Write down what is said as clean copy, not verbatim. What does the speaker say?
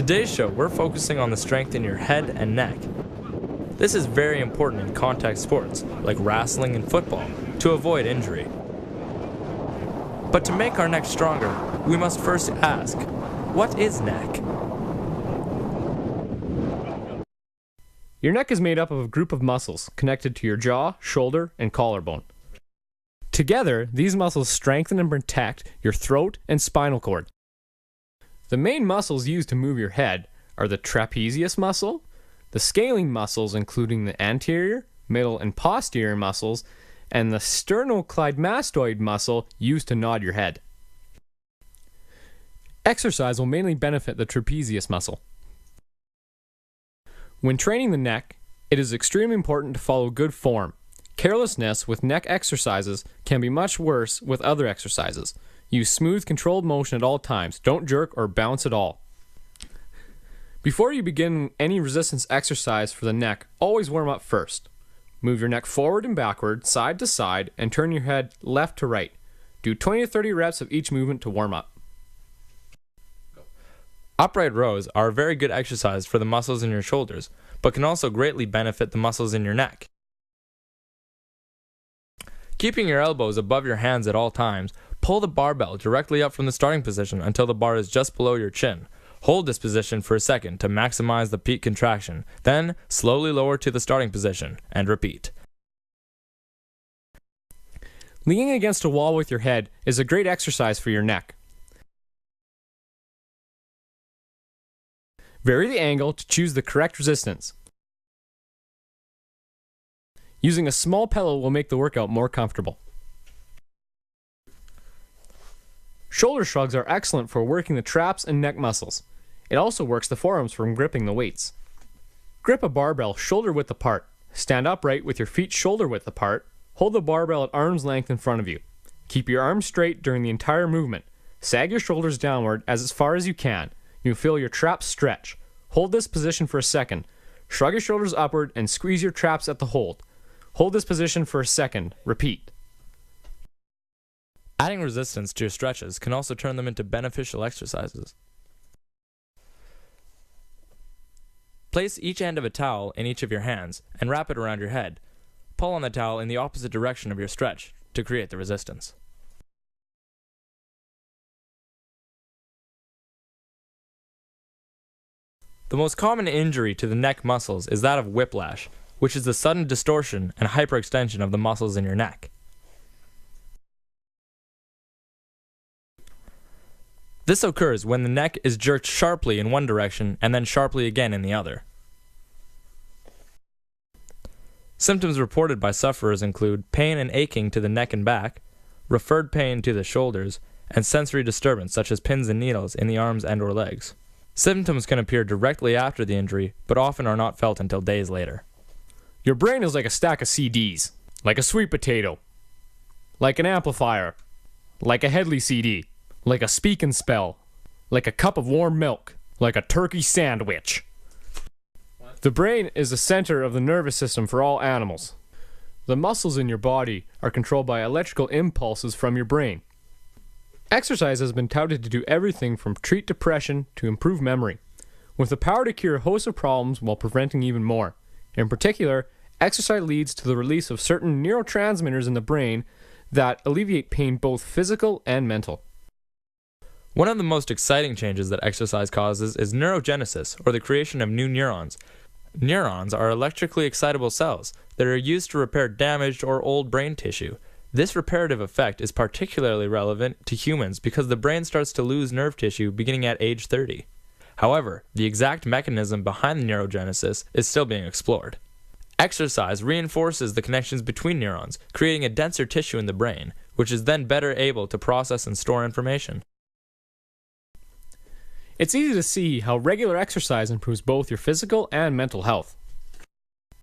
today's show, we're focusing on the strength in your head and neck. This is very important in contact sports, like wrestling and football, to avoid injury. But to make our neck stronger, we must first ask, what is neck? Your neck is made up of a group of muscles connected to your jaw, shoulder, and collarbone. Together, these muscles strengthen and protect your throat and spinal cord. The main muscles used to move your head are the trapezius muscle, the scalene muscles including the anterior, middle, and posterior muscles, and the sternocleidomastoid muscle used to nod your head. Exercise will mainly benefit the trapezius muscle. When training the neck, it is extremely important to follow good form. Carelessness with neck exercises can be much worse with other exercises. Use smooth, controlled motion at all times. Don't jerk or bounce at all. Before you begin any resistance exercise for the neck, always warm up first. Move your neck forward and backward, side to side, and turn your head left to right. Do 20 to 30 reps of each movement to warm up. Upright rows are a very good exercise for the muscles in your shoulders, but can also greatly benefit the muscles in your neck. Keeping your elbows above your hands at all times, pull the barbell directly up from the starting position until the bar is just below your chin. Hold this position for a second to maximize the peak contraction, then slowly lower to the starting position, and repeat. Leaning against a wall with your head is a great exercise for your neck. Vary the angle to choose the correct resistance. Using a small pillow will make the workout more comfortable. Shoulder shrugs are excellent for working the traps and neck muscles. It also works the forearms from gripping the weights. Grip a barbell shoulder width apart. Stand upright with your feet shoulder width apart. Hold the barbell at arm's length in front of you. Keep your arms straight during the entire movement. Sag your shoulders downward as far as you can. You'll feel your traps stretch. Hold this position for a second. Shrug your shoulders upward and squeeze your traps at the hold. Hold this position for a second. Repeat. Adding resistance to your stretches can also turn them into beneficial exercises. Place each end of a towel in each of your hands and wrap it around your head. Pull on the towel in the opposite direction of your stretch to create the resistance. The most common injury to the neck muscles is that of whiplash, which is the sudden distortion and hyperextension of the muscles in your neck. This occurs when the neck is jerked sharply in one direction and then sharply again in the other. Symptoms reported by sufferers include pain and aching to the neck and back, referred pain to the shoulders, and sensory disturbance such as pins and needles in the arms and or legs. Symptoms can appear directly after the injury, but often are not felt until days later. Your brain is like a stack of CDs, like a sweet potato, like an amplifier, like a Headley CD, like a speak and spell, like a cup of warm milk, like a turkey sandwich. The brain is the center of the nervous system for all animals. The muscles in your body are controlled by electrical impulses from your brain. Exercise has been touted to do everything from treat depression to improve memory, with the power to cure a host of problems while preventing even more. In particular, exercise leads to the release of certain neurotransmitters in the brain that alleviate pain both physical and mental. One of the most exciting changes that exercise causes is neurogenesis, or the creation of new neurons. Neurons are electrically excitable cells that are used to repair damaged or old brain tissue. This reparative effect is particularly relevant to humans because the brain starts to lose nerve tissue beginning at age 30. However, the exact mechanism behind the neurogenesis is still being explored. Exercise reinforces the connections between neurons, creating a denser tissue in the brain, which is then better able to process and store information. It's easy to see how regular exercise improves both your physical and mental health.